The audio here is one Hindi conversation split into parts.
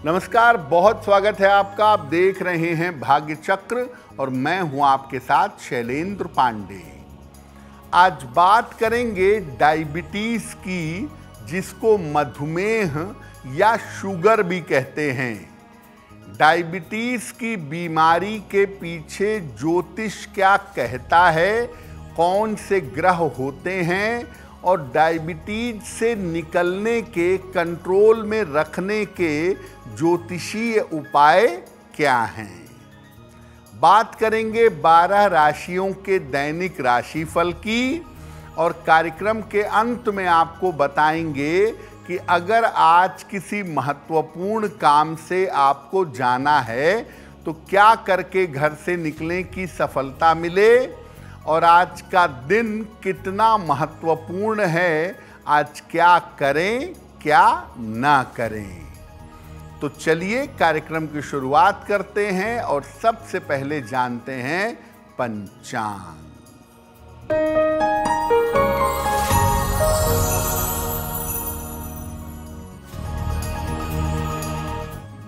नमस्कार, बहुत स्वागत है आपका। आप देख रहे हैं भाग्य चक्र और मैं हूं आपके साथ शैलेंद्र पांडे। आज बात करेंगे डायबिटीज की, जिसको मधुमेह या शुगर भी कहते हैं। डायबिटीज की बीमारी के पीछे ज्योतिष क्या कहता है, कौन से ग्रह होते हैं और डायबिटीज से निकलने के, कंट्रोल में रखने के ज्योतिषीय उपाय क्या हैं। बात करेंगे 12 राशियों के दैनिक राशिफल की और कार्यक्रम के अंत में आपको बताएंगे कि अगर आज किसी महत्वपूर्ण काम से आपको जाना है तो क्या करके घर से निकलें कि सफलता मिले, और आज का दिन कितना महत्वपूर्ण है, आज क्या करें क्या ना करें। तो चलिए कार्यक्रम की शुरुआत करते हैं और सबसे पहले जानते हैं पंचांग।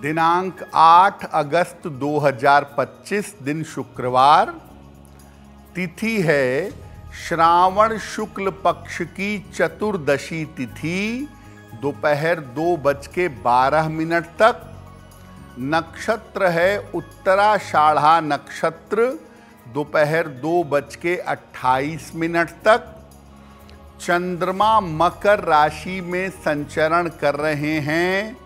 दिनांक 8 अगस्त 2025, दिन शुक्रवार। तिथि है श्रावण शुक्ल पक्ष की चतुर्दशी तिथि, दोपहर 2:12 तक। नक्षत्र है उत्तराषाढ़ा नक्षत्र, दोपहर 2:28 तक। चंद्रमा मकर राशि में संचरण कर रहे हैं।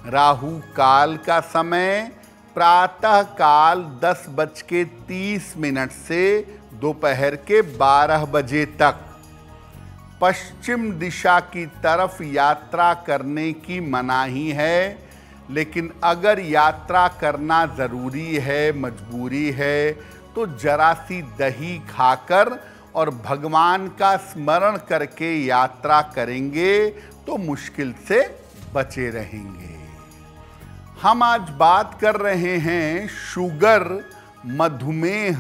राहु काल का समय प्रातः काल 10:30 से दोपहर के 12 बजे तक। पश्चिम दिशा की तरफ यात्रा करने की मनाही है, लेकिन अगर यात्रा करना ज़रूरी है, मजबूरी है, तो जरा सी दही खाकर और भगवान का स्मरण करके यात्रा करेंगे तो मुश्किल से बचे रहेंगे। हम आज बात कर रहे हैं शुगर, मधुमेह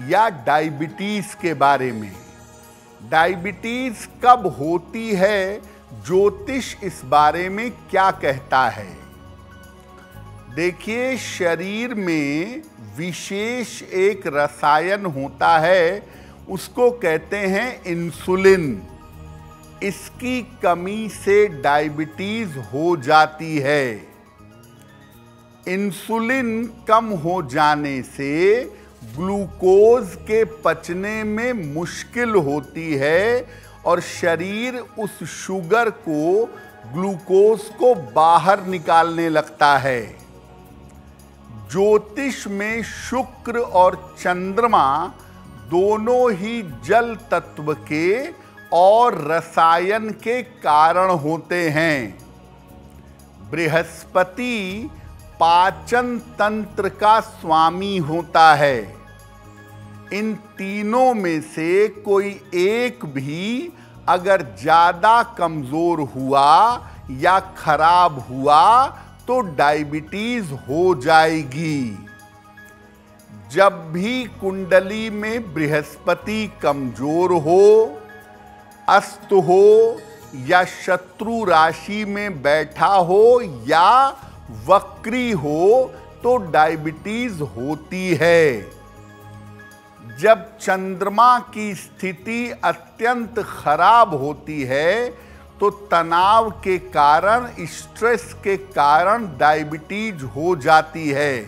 या डायबिटीज के बारे में। डायबिटीज कब होती है, ज्योतिष इस बारे में क्या कहता है। देखिए, शरीर में विशेष एक रसायन होता है, उसको कहते हैं इंसुलिन। इसकी कमी से डायबिटीज हो जाती है। इंसुलिन कम हो जाने से ग्लूकोज के पचने में मुश्किल होती है और शरीर उस शुगर को, ग्लूकोज को बाहर निकालने लगता है। ज्योतिष में शुक्र और चंद्रमा दोनों ही जल तत्व के और रसायन के कारण होते हैं। बृहस्पति पाचन तंत्र का स्वामी होता है। इन तीनों में से कोई एक भी अगर ज़्यादा कमज़ोर हुआ या खराब हुआ तो डायबिटीज़ हो जाएगी। जब भी कुंडली में बृहस्पति कमज़ोर हो, अस्त हो या शत्रु राशि में बैठा हो या वक्री हो तो डायबिटीज होती है। जब चंद्रमा की स्थिति अत्यंत खराब होती है तो तनाव के कारण, स्ट्रेस के कारण डायबिटीज हो जाती है।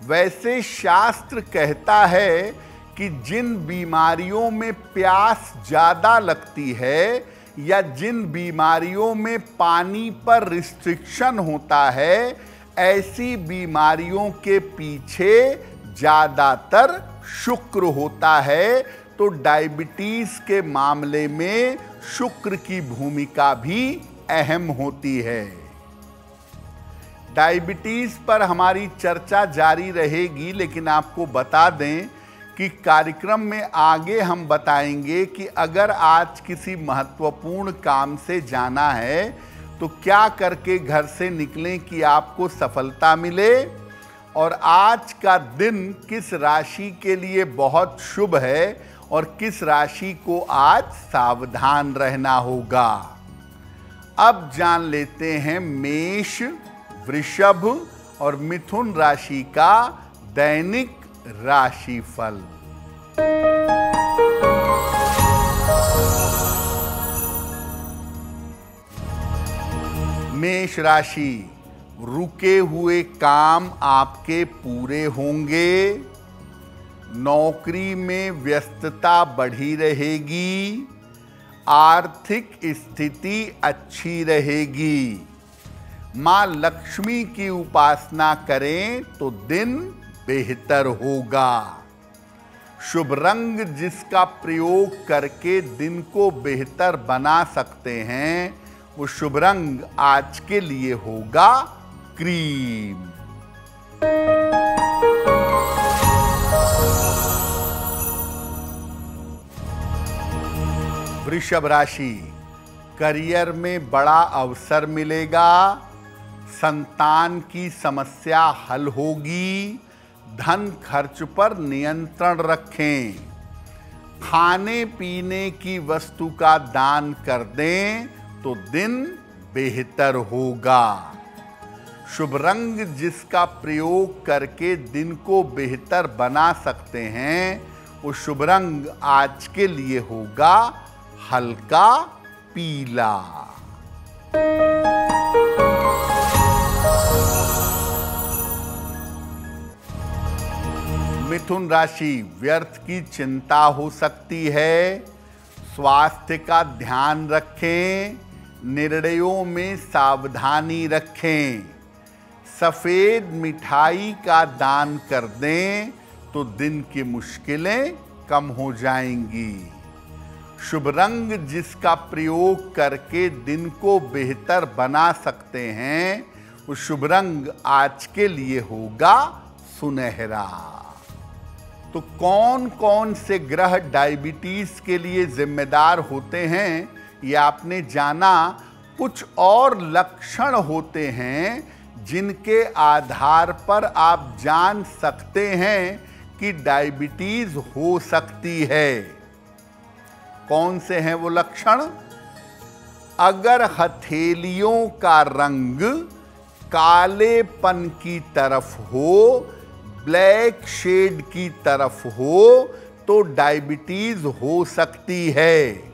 वैसे शास्त्र कहता है कि जिन बीमारियों में प्यास ज़्यादा लगती है या जिन बीमारियों में पानी पर रिस्ट्रिक्शन होता है, ऐसी बीमारियों के पीछे ज़्यादातर शुक्र होता है। तो डायबिटीज़ के मामले में शुक्र की भूमिका भी अहम होती है। डायबिटीज़ पर हमारी चर्चा जारी रहेगी, लेकिन आपको बता दें कि कार्यक्रम में आगे हम बताएंगे कि अगर आज किसी महत्वपूर्ण काम से जाना है तो क्या करके घर से निकलें कि आपको सफलता मिले, और आज का दिन किस राशि के लिए बहुत शुभ है और किस राशि को आज सावधान रहना होगा। अब जान लेते हैं मेष, वृषभ और मिथुन राशि का दैनिक राशिफल। मेष राशि, रुके हुए काम आपके पूरे होंगे। नौकरी में व्यस्तता बढ़ी रहेगी। आर्थिक स्थिति अच्छी रहेगी। मां लक्ष्मी की उपासना करें तो दिन बेहतर होगा। शुभ रंग जिसका प्रयोग करके दिन को बेहतर बना सकते हैं, वो शुभ रंग आज के लिए होगा क्रीम। वृषभ राशि, करियर में बड़ा अवसर मिलेगा। संतान की समस्या हल होगी। धन खर्च पर नियंत्रण रखें। खाने पीने की वस्तु का दान कर दें तो दिन बेहतर होगा। शुभ रंग जिसका प्रयोग करके दिन को बेहतर बना सकते हैं, वो शुभ रंग आज के लिए होगा हल्का पीला। मिथुन राशि, व्यर्थ की चिंता हो सकती है। स्वास्थ्य का ध्यान रखें। निर्णयों में सावधानी रखें। सफेद मिठाई का दान कर दें तो दिन की मुश्किलें कम हो जाएंगी। शुभ रंग जिसका प्रयोग करके दिन को बेहतर बना सकते हैं, वो शुभ रंग आज के लिए होगा सुनहरा। तो कौन कौन से ग्रह डायबिटीज के लिए जिम्मेदार होते हैं, ये आपने जाना। कुछ और लक्षण होते हैं जिनके आधार पर आप जान सकते हैं कि डायबिटीज हो सकती है। कौन से हैं वो लक्षण? अगर हथेलियों का रंग कालेपन की तरफ हो, ब्लैक शेड की तरफ हो, तो डायबिटीज हो सकती है।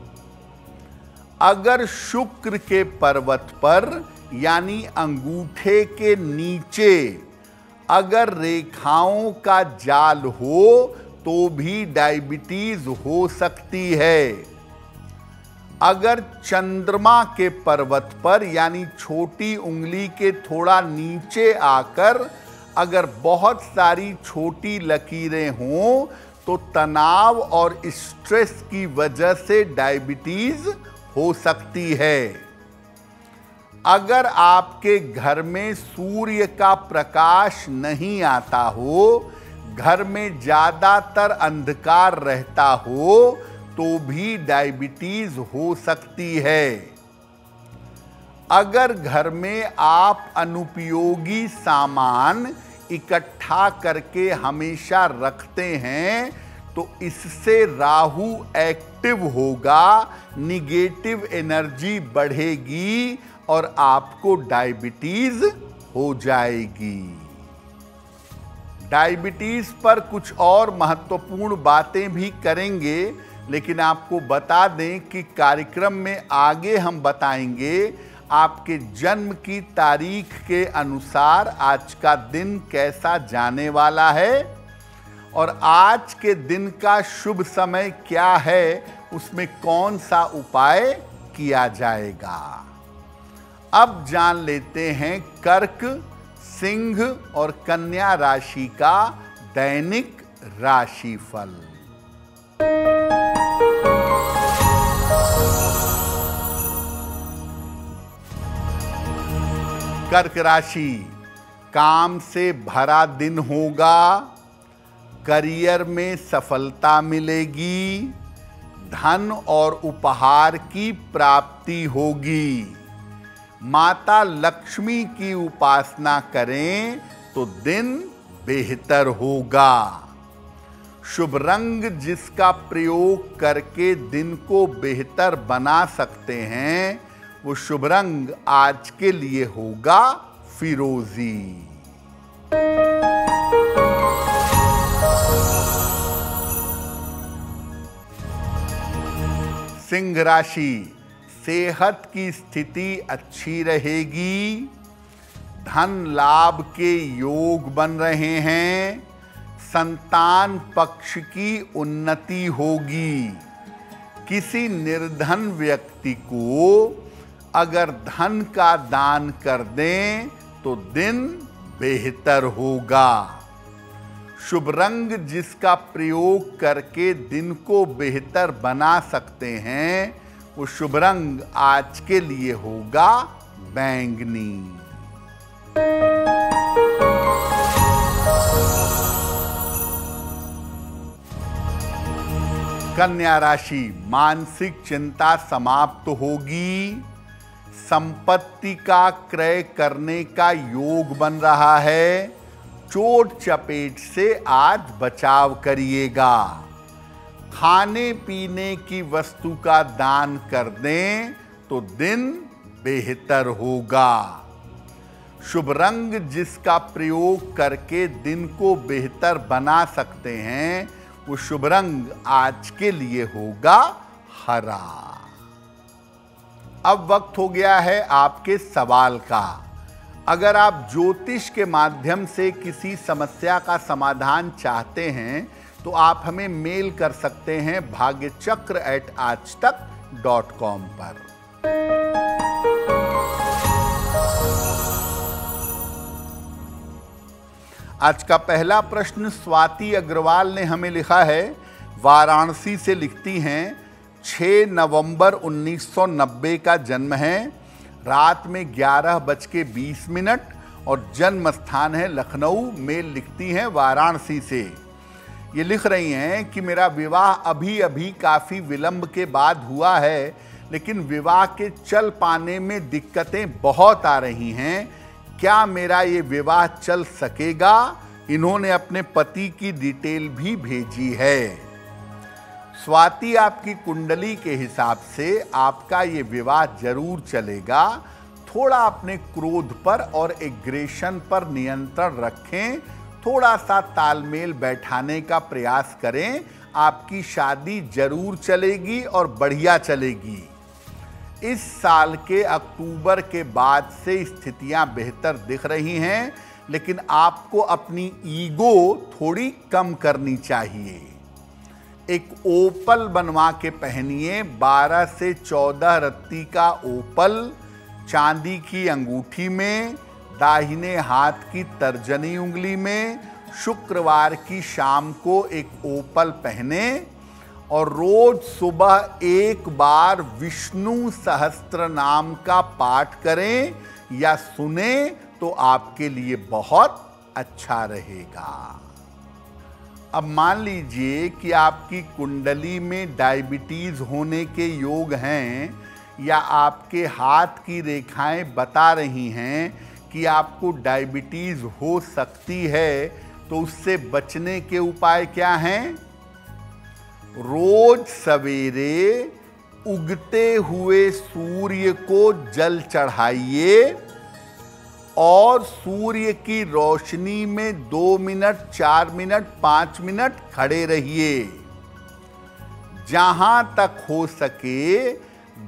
अगर शुक्र के पर्वत पर यानी अंगूठे के नीचे अगर रेखाओं का जाल हो तो भी डायबिटीज हो सकती है। अगर चंद्रमा के पर्वत पर यानी छोटी उंगली के थोड़ा नीचे आकर अगर बहुत सारी छोटी लकीरें हों तो तनाव और स्ट्रेस की वजह से डायबिटीज हो सकती है। अगर आपके घर में सूर्य का प्रकाश नहीं आता हो, घर में ज्यादातर अंधकार रहता हो, तो भी डायबिटीज हो सकती है। अगर घर में आप अनुपयोगी सामान इकट्ठा करके हमेशा रखते हैं तो इससे राहु एक्टिव होगा, निगेटिव एनर्जी बढ़ेगी और आपको डायबिटीज हो जाएगी। डायबिटीज पर कुछ और महत्वपूर्ण बातें भी करेंगे, लेकिन आपको बता दें कि कार्यक्रम में आगे हम बताएंगे आपके जन्म की तारीख के अनुसार आज का दिन कैसा जाने वाला है और आज के दिन का शुभ समय क्या है, उसमें कौन सा उपाय किया जाएगा। अब जान लेते हैं कर्क, सिंह और कन्या राशि का दैनिक राशिफल। कर्क राशि, काम से भरा दिन होगा। करियर में सफलता मिलेगी। धन और उपहार की प्राप्ति होगी। माता लक्ष्मी की उपासना करें तो दिन बेहतर होगा। शुभ रंग जिसका प्रयोग करके दिन को बेहतर बना सकते हैं, वो शुभ रंग आज के लिए होगा फिरोजी। सिंह राशि, सेहत की स्थिति अच्छी रहेगी, धन लाभ के योग बन रहे हैं, संतान पक्ष की उन्नति होगी। किसी निर्धन व्यक्ति को अगर धन का दान कर दें तो दिन बेहतर होगा। शुभ रंग जिसका प्रयोग करके दिन को बेहतर बना सकते हैं वो शुभ रंग आज के लिए होगा बैंगनी। कन्या राशि, मानसिक चिंता समाप्त होगी, संपत्ति का क्रय करने का योग बन रहा है, चोट चपेट से आज बचाव करिएगा। खाने पीने की वस्तु का दान कर दें तो दिन बेहतर होगा। शुभ रंग जिसका प्रयोग करके दिन को बेहतर बना सकते हैं वो शुभ रंग आज के लिए होगा हरा। अब वक्त हो गया है आपके सवाल का। अगर आप ज्योतिष के माध्यम से किसी समस्या का समाधान चाहते हैं तो आप हमें मेल कर सकते हैं bhagyachakra@aajtak.com पर। आज का पहला प्रश्न स्वाति अग्रवाल ने हमें लिखा है, वाराणसी से लिखती हैं, 6 नवंबर 1990 का जन्म है, रात में 11:20 और जन्म स्थान है लखनऊ। मेल लिखती हैं वाराणसी से। ये लिख रही हैं कि मेरा विवाह अभी अभी काफ़ी विलंब के बाद हुआ है, लेकिन विवाह के चल पाने में दिक्कतें बहुत आ रही हैं। क्या मेरा ये विवाह चल सकेगा? इन्होंने अपने पति की डिटेल भी भेजी है। स्वाति, आपकी कुंडली के हिसाब से आपका ये विवाह जरूर चलेगा। थोड़ा अपने क्रोध पर और एग्रेशन पर नियंत्रण रखें, थोड़ा सा तालमेल बैठाने का प्रयास करें, आपकी शादी जरूर चलेगी और बढ़िया चलेगी। इस साल के अक्टूबर के बाद से स्थितियां बेहतर दिख रही हैं, लेकिन आपको अपनी ईगो थोड़ी कम करनी चाहिए। एक ओपल बनवा के पहनिए, 12 से 14 रत्ती का ओपल चांदी की अंगूठी में, दाहिने हाथ की तर्जनी उंगली में। शुक्रवार की शाम को एक ओपल पहने और रोज सुबह एक बार विष्णु सहस्त्र नाम का पाठ करें या सुने तो आपके लिए बहुत अच्छा रहेगा। अब मान लीजिए कि आपकी कुंडली में डायबिटीज होने के योग हैं या आपके हाथ की रेखाएं बता रही हैं कि आपको डायबिटीज हो सकती है, तो उससे बचने के उपाय क्या हैं? रोज सवेरे उगते हुए सूर्य को जल चढ़ाइए और सूर्य की रोशनी में 2 मिनट, 4 मिनट, 5 मिनट खड़े रहिए। जहां तक हो सके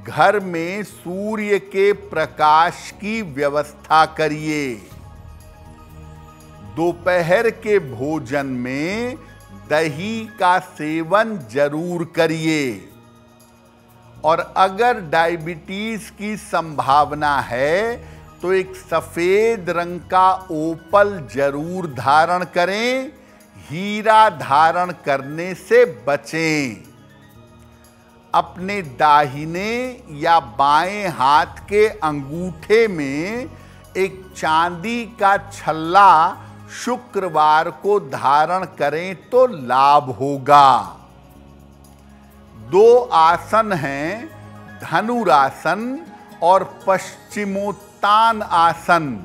घर में सूर्य के प्रकाश की व्यवस्था करिए। दोपहर के भोजन में दही का सेवन जरूर करिए। और अगर डायबिटीज की संभावना है तो एक सफेद रंग का ओपल जरूर धारण करें। हीरा धारण करने से बचें। अपने दाहिने या बाएं हाथ के अंगूठे में एक चांदी का छल्ला शुक्रवार को धारण करें तो लाभ होगा। 2 आसन हैं, धनुरासन और पश्चिमोत्तान आसन।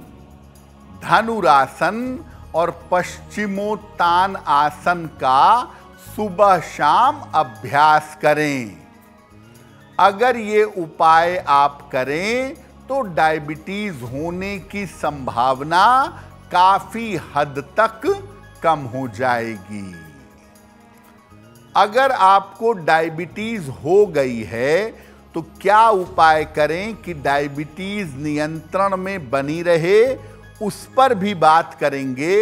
धनुरासन और पश्चिमोत्तान आसन का सुबह शाम अभ्यास करें। अगर ये उपाय आप करें तो डायबिटीज होने की संभावना काफी हद तक कम हो जाएगी। अगर आपको डायबिटीज हो गई है तो क्या उपाय करें कि डायबिटीज नियंत्रण में बनी रहे, उस पर भी बात करेंगे।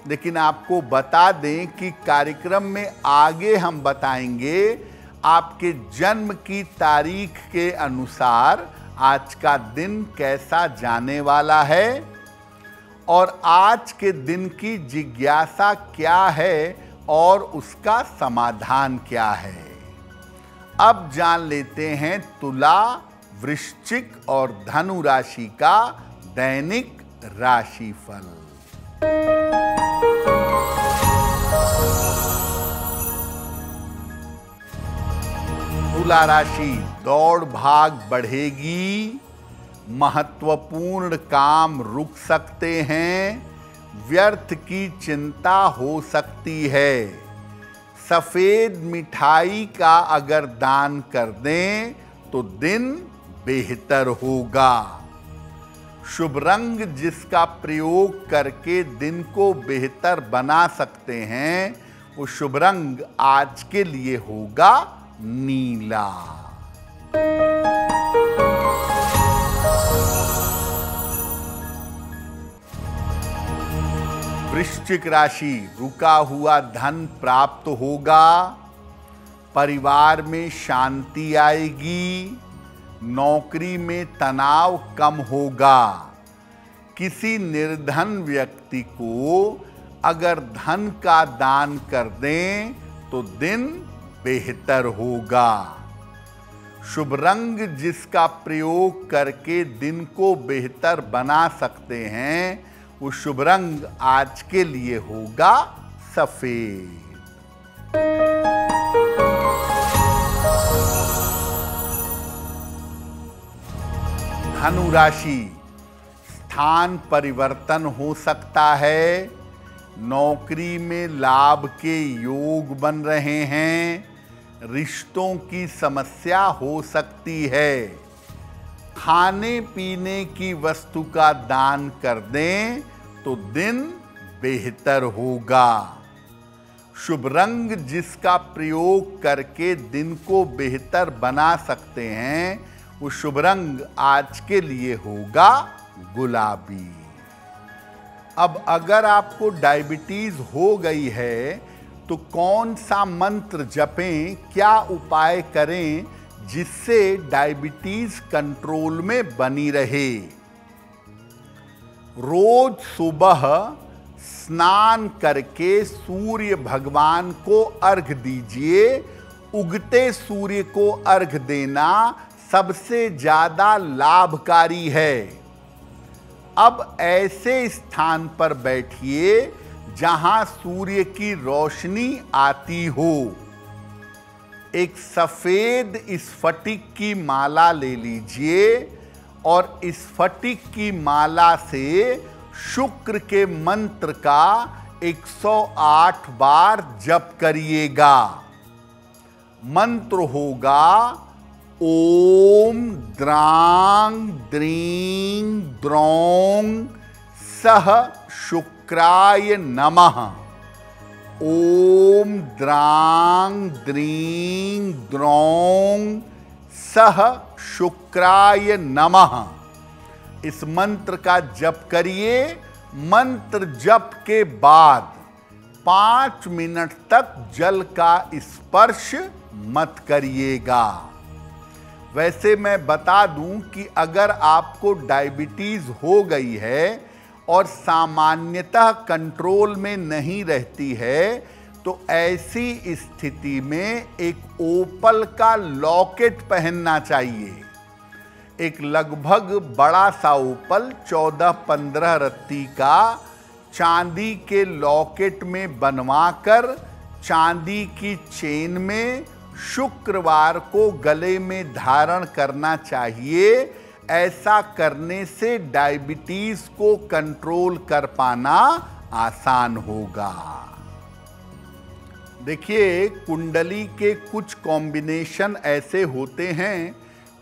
लेकिन आपको बता दें कि कार्यक्रम में आगे हम बताएंगे आपके जन्म की तारीख के अनुसार आज का दिन कैसा जाने वाला है और आज के दिन की जिज्ञासा क्या है और उसका समाधान क्या है। अब जान लेते हैं तुला, वृश्चिक और धनु राशि का दैनिक राशिफल। तुला राशि, दौड़ भाग बढ़ेगी, महत्वपूर्ण काम रुक सकते हैं, व्यर्थ की चिंता हो सकती है। सफेद मिठाई का अगर दान कर दें तो दिन बेहतर होगा। शुभ रंग जिसका प्रयोग करके दिन को बेहतर बना सकते हैं, वो शुभ रंग आज के लिए होगा नीला। वृश्चिक राशि, रुका हुआ धन प्राप्त होगा, परिवार में शांति आएगी, नौकरी में तनाव कम होगा। किसी निर्धन व्यक्ति को अगर धन का दान कर दें तो दिन बेहतर होगा। शुभ रंग जिसका प्रयोग करके दिन को बेहतर बना सकते हैं, वो शुभ रंग आज के लिए होगा सफेद। धनु राशि, स्थान परिवर्तन हो सकता है, नौकरी में लाभ के योग बन रहे हैं, रिश्तों की समस्या हो सकती है। खाने पीने की वस्तु का दान कर दें तो दिन बेहतर होगा। शुभ रंग जिसका प्रयोग करके दिन को बेहतर बना सकते हैं, वो शुभ रंग आज के लिए होगा गुलाबी। अब अगर आपको डायबिटीज हो गई है तो कौन सा मंत्र जपें, क्या उपाय करें जिससे डायबिटीज कंट्रोल में बनी रहे। रोज सुबह स्नान करके सूर्य भगवान को अर्घ दीजिए। उगते सूर्य को अर्घ देना सबसे ज्यादा लाभकारी है। अब ऐसे स्थान पर बैठिए जहां सूर्य की रोशनी आती हो। एक सफेद स्फटिक की माला ले लीजिए और स्फटिक की माला से शुक्र के मंत्र का 108 बार जप करिएगा। मंत्र होगा ओम द्रांग द्रीं द्रौं सह शुक्राय नमः। ओम द्रांग द्रीं द्रौं सह शुक्राय नमः। इस मंत्र का जप करिए। मंत्र जप के बाद 5 मिनट तक जल का स्पर्श मत करिएगा। वैसे मैं बता दूं कि अगर आपको डायबिटीज हो गई है और सामान्यतः कंट्रोल में नहीं रहती है, तो ऐसी स्थिति में एक ओपल का लॉकेट पहनना चाहिए। एक लगभग बड़ा सा ओपल 14-15 रत्ती का चांदी के लॉकेट में बनवाकर चांदी की चेन में शुक्रवार को गले में धारण करना चाहिए। ऐसा करने से डायबिटीज को कंट्रोल कर पाना आसान होगा। देखिए, कुंडली के कुछ कॉम्बिनेशन ऐसे होते हैं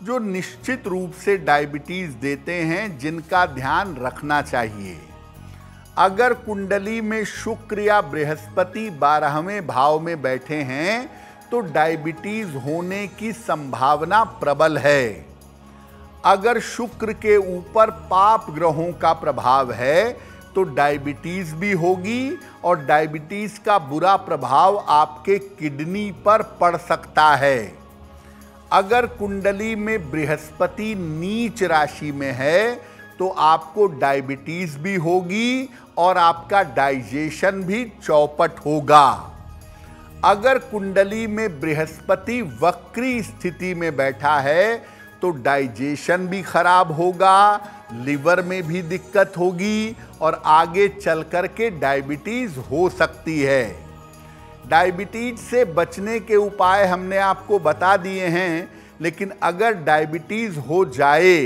जो निश्चित रूप से डायबिटीज देते हैं, जिनका ध्यान रखना चाहिए। अगर कुंडली में शुक्र या बृहस्पति 12वें भाव में बैठे हैं तो डायबिटीज होने की संभावना प्रबल है। अगर शुक्र के ऊपर पाप ग्रहों का प्रभाव है तो डायबिटीज भी होगी और डायबिटीज का बुरा प्रभाव आपके किडनी पर पड़ सकता है। अगर कुंडली में बृहस्पति नीच राशि में है तो आपको डायबिटीज भी होगी और आपका डाइजेशन भी चौपट होगा। अगर कुंडली में बृहस्पति वक्री स्थिति में बैठा है तो डाइजेशन भी खराब होगा, लिवर में भी दिक्कत होगी और आगे चल कर के डायबिटीज हो सकती है। डायबिटीज से बचने के उपाय हमने आपको बता दिए हैं, लेकिन अगर डायबिटीज हो जाए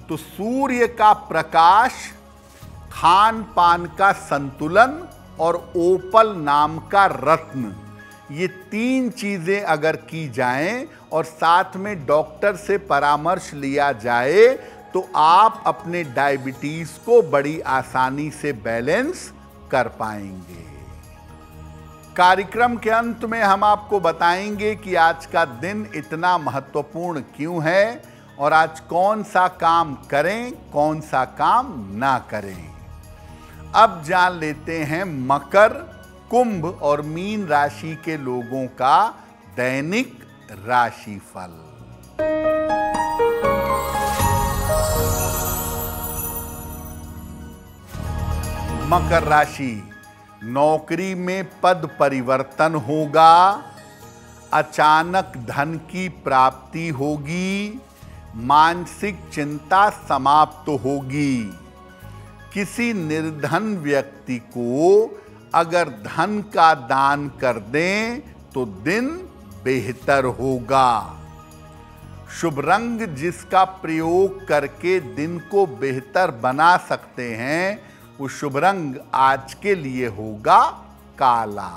तो सूर्य का प्रकाश, खान पान का संतुलन और ओपल नाम का रत्न, ये 3 चीजें अगर की जाएं और साथ में डॉक्टर से परामर्श लिया जाए तो आप अपने डायबिटीज को बड़ी आसानी से बैलेंस कर पाएंगे। कार्यक्रम के अंत में हम आपको बताएंगे कि आज का दिन इतना महत्वपूर्ण क्यों है और आज कौन सा काम करें, कौन सा काम ना करें। अब जान लेते हैं मकर, कुंभ और मीन राशि के लोगों का दैनिक राशिफल। मकर राशि, नौकरी में पद परिवर्तन होगा, अचानक धन की प्राप्ति होगी, मानसिक चिंता समाप्त होगी। किसी निर्धन व्यक्ति को अगर धन का दान कर दें तो दिन बेहतर होगा। शुभ रंग जिसका प्रयोग करके दिन को बेहतर बना सकते हैं वो शुभ रंग आज के लिए होगा काला।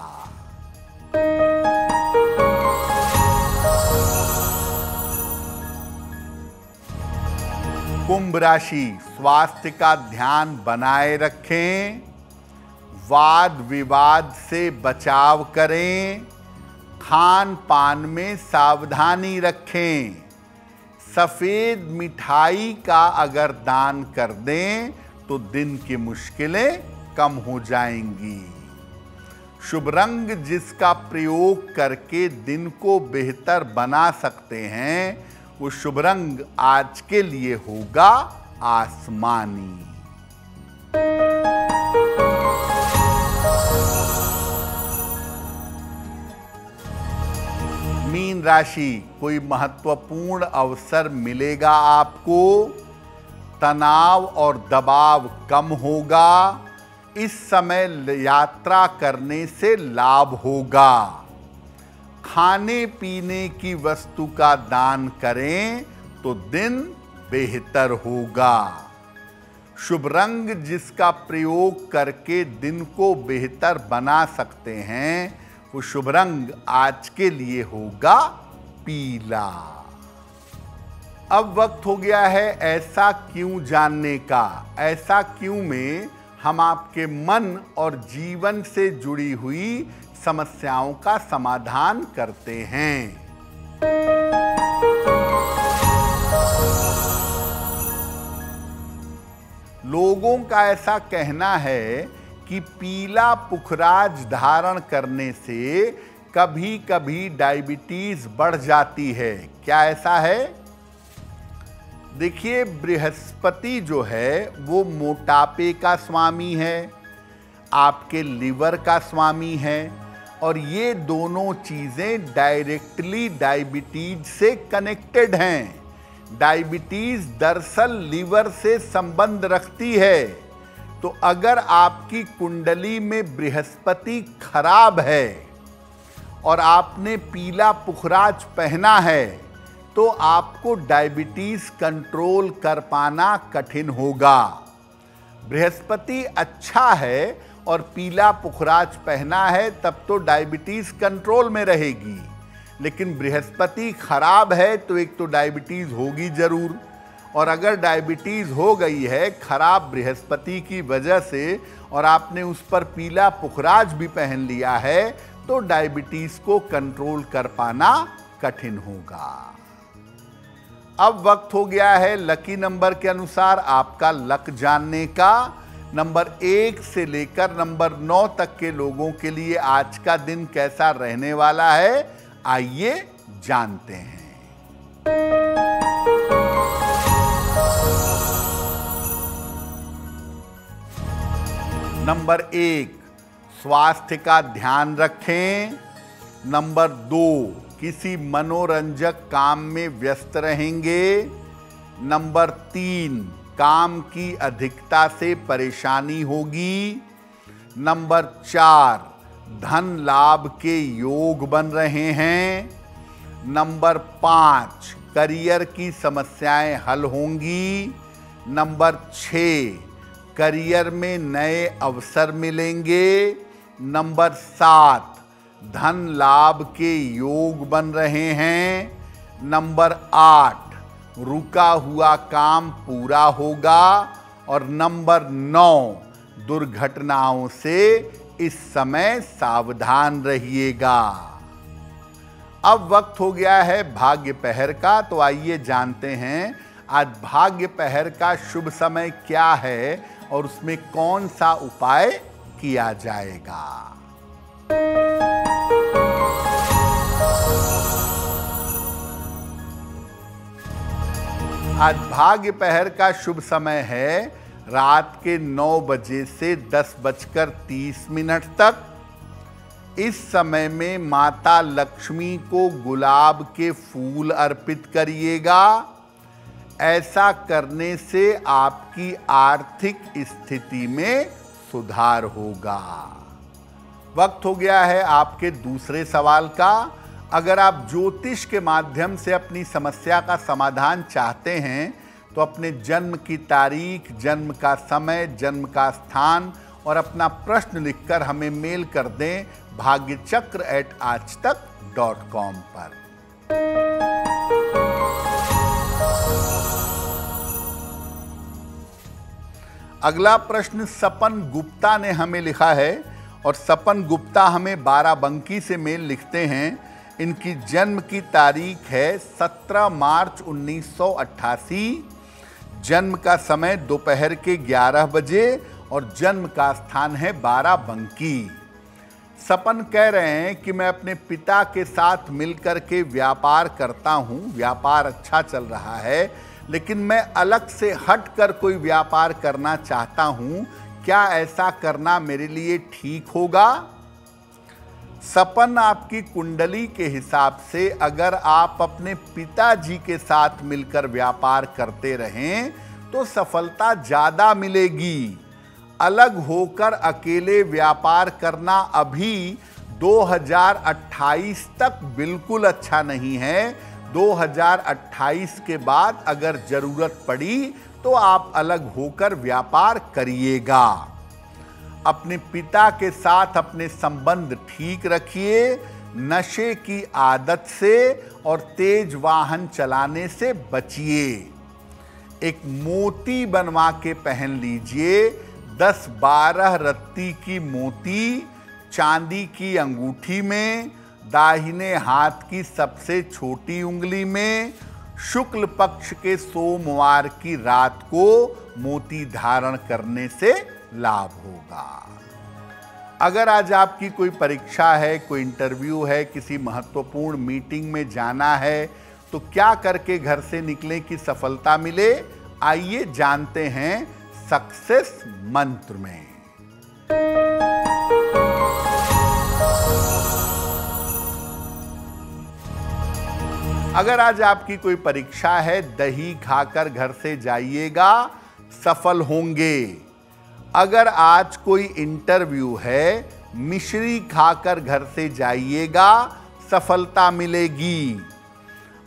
कुंभ राशि, स्वास्थ्य का ध्यान बनाए रखें, वाद विवाद से बचाव करें, खान पान में सावधानी रखें। सफेद मिठाई का अगर दान कर दें तो दिन की मुश्किलें कम हो जाएंगी। शुभ रंग जिसका प्रयोग करके दिन को बेहतर बना सकते हैं वो शुभ रंग आज के लिए होगा आसमानी। मीन राशि, कोई महत्वपूर्ण अवसर मिलेगा आपको, तनाव और दबाव कम होगा। इस समय यात्रा करने से लाभ होगा। खाने पीने की वस्तु का दान करें तो दिन बेहतर होगा। शुभ रंग जिसका प्रयोग करके दिन को बेहतर बना सकते हैं वो शुभ रंग आज के लिए होगा पीला। अब वक्त हो गया है ऐसा क्यों जानने का। ऐसा क्यों में हम आपके मन और जीवन से जुड़ी हुई समस्याओं का समाधान करते हैं। लोगों का ऐसा कहना है कि पीला पुखराज धारण करने से कभी कभी डायबिटीज बढ़ जाती है। क्या ऐसा है? देखिए, बृहस्पति जो है वो मोटापे का स्वामी है, आपके लिवर का स्वामी है और ये दोनों चीजें डायरेक्टली डायबिटीज से कनेक्टेड हैं। डायबिटीज दरअसल लिवर से संबंध रखती है। तो अगर आपकी कुंडली में बृहस्पति खराब है और आपने पीला पुखराज पहना है तो आपको डायबिटीज कंट्रोल कर पाना कठिन होगा। बृहस्पति अच्छा है और पीला पुखराज पहना है तब तो डायबिटीज कंट्रोल में रहेगी, लेकिन बृहस्पति खराब है तो एक तो डायबिटीज होगी जरूर, और अगर डायबिटीज हो गई है खराब बृहस्पति की वजह से और आपने उस पर पीला पुखराज भी पहन लिया है तो डायबिटीज को कंट्रोल कर पाना कठिन होगा। अब वक्त हो गया है लकी नंबर के अनुसार आपका लक जानने का। नंबर 1 से लेकर नंबर 9 तक के लोगों के लिए आज का दिन कैसा रहने वाला है, आइए जानते हैं। नंबर 1, स्वास्थ्य का ध्यान रखें। नंबर 2, किसी मनोरंजक काम में व्यस्त रहेंगे। नंबर 3, काम की अधिकता से परेशानी होगी। नंबर 4, धन लाभ के योग बन रहे हैं। नंबर 5, करियर की समस्याएं हल होंगी। नंबर 6, करियर में नए अवसर मिलेंगे। नंबर 7, धन लाभ के योग बन रहे हैं। नंबर 8, रुका हुआ काम पूरा होगा। और नंबर 9, दुर्घटनाओं से इस समय सावधान रहिएगा। अब वक्त हो गया है भाग्य पहर का, तो आइए जानते हैं आज भाग्य पहर का शुभ समय क्या है और उसमें कौन सा उपाय किया जाएगा। आज भाग्य पहर का शुभ समय है रात के 9 बजे से 10:30 तक। इस समय में माता लक्ष्मी को गुलाब के फूल अर्पित करिएगा। ऐसा करने से आपकी आर्थिक स्थिति में सुधार होगा। वक्त हो गया है आपके दूसरे सवाल का। अगर आप ज्योतिष के माध्यम से अपनी समस्या का समाधान चाहते हैं तो अपने जन्म की तारीख, जन्म का समय, जन्म का स्थान और अपना प्रश्न लिखकर हमें मेल कर दें bhagyachakra@aajtak.com पर। अगला प्रश्न सपन गुप्ता ने हमें लिखा है और सपन गुप्ता हमें बाराबंकी से मेल लिखते हैं। इनकी जन्म की तारीख है 17 मार्च 1988। जन्म का समय दोपहर के 11 बजे और जन्म का स्थान है बाराबंकी। सपन कह रहे हैं कि मैं अपने पिता के साथ मिलकर के व्यापार करता हूं, व्यापार अच्छा चल रहा है, लेकिन मैं अलग से हटकर कोई व्यापार करना चाहता हूं। क्या ऐसा करना मेरे लिए ठीक होगा? सपन, आपकी कुंडली के हिसाब से अगर आप अपने पिताजी के साथ मिलकर व्यापार करते रहें तो सफलता ज़्यादा मिलेगी। अलग होकर अकेले व्यापार करना अभी 2028 तक बिल्कुल अच्छा नहीं है। 2028 के बाद अगर जरूरत पड़ी तो आप अलग होकर व्यापार करिएगा। अपने पिता के साथ अपने संबंध ठीक रखिए। नशे की आदत से और तेज वाहन चलाने से बचिए। एक मोती बनवा के पहन लीजिए। 10-12 रत्ती की मोती चांदी की अंगूठी में, दाहिने हाथ की सबसे छोटी उंगली में, शुक्ल पक्ष के सोमवार की रात को मोती धारण करने से लाभ होगा। अगर आज आपकी कोई परीक्षा है, कोई इंटरव्यू है, किसी महत्वपूर्ण मीटिंग में जाना है तो क्या करके घर से निकलें कि सफलता मिले, आइए जानते हैं सक्सेस मंत्र में। अगर आज आपकी कोई परीक्षा है, दही खाकर घर से जाइएगा, सफल होंगे। अगर आज कोई इंटरव्यू है, मिश्री खाकर घर से जाइएगा, सफलता मिलेगी।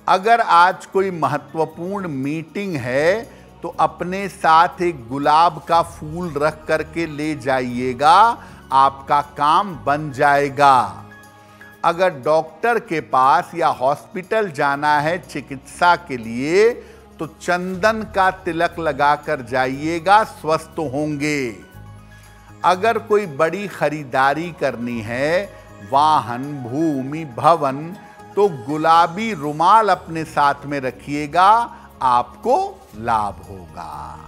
अगर आज कोई महत्वपूर्ण मीटिंग है तो अपने साथ एक गुलाब का फूल रख करके ले जाइएगा, आपका काम बन जाएगा। अगर डॉक्टर के पास या हॉस्पिटल जाना है चिकित्सा के लिए तो चंदन का तिलक लगाकर जाइएगा, स्वस्थ होंगे। अगर कोई बड़ी खरीदारी करनी है, वाहन, भूमि, भवन, तो गुलाबी रुमाल अपने साथ में रखिएगा, आपको लाभ होगा।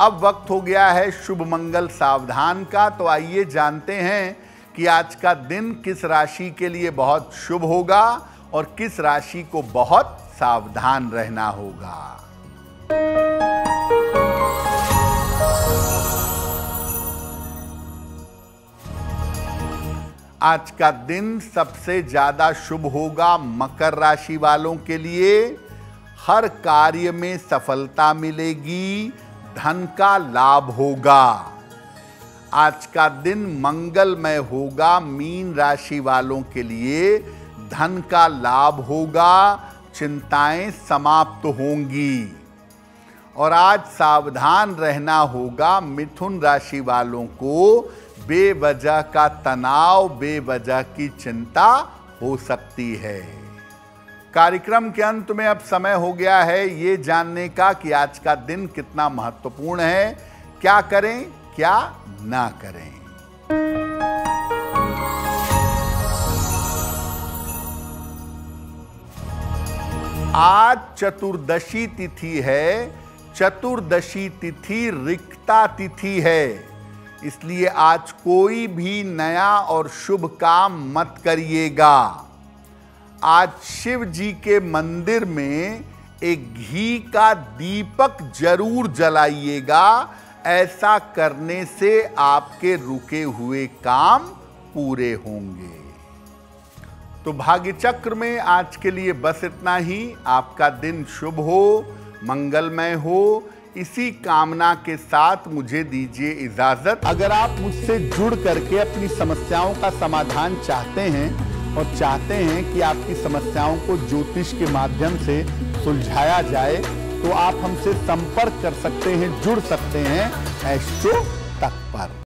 अब वक्त हो गया है शुभ मंगल सावधान का, तो आइए जानते हैं कि आज का दिन किस राशि के लिए बहुत शुभ होगा और किस राशि को बहुत सावधान रहना होगा। आज का दिन सबसे ज्यादा शुभ होगा मकर राशि वालों के लिए। हर कार्य में सफलता मिलेगी, धन का लाभ होगा। आज का दिन मंगलमय होगा मीन राशि वालों के लिए। धन का लाभ होगा, चिंताएं समाप्त होंगी। और आज सावधान रहना होगा मिथुन राशि वालों को। बेवजह का तनाव, बेवजह की चिंता हो सकती है। कार्यक्रम के अंत में अब समय हो गया है ये जानने का कि आज का दिन कितना महत्वपूर्ण है, क्या करें क्या ना करें। आज चतुर्दशी तिथि है। चतुर्दशी तिथि रिक्ता तिथि है, इसलिए आज कोई भी नया और शुभ काम मत करिएगा। आज शिव जी के मंदिर में एक घी का दीपक जरूर जलाइएगा। ऐसा करने से आपके रुके हुए काम पूरे होंगे। तो भाग्य चक्र में आज के लिए बस इतना ही। आपका दिन शुभ हो, मंगलमय हो, इसी कामना के साथ मुझे दीजिए इजाजत। अगर आप मुझसे जुड़ करके अपनी समस्याओं का समाधान चाहते हैं और चाहते हैं कि आपकी समस्याओं को ज्योतिष के माध्यम से सुलझाया जाए, तो आप हमसे संपर्क कर सकते हैं, जुड़ सकते हैं एस्ट्रो तक पर।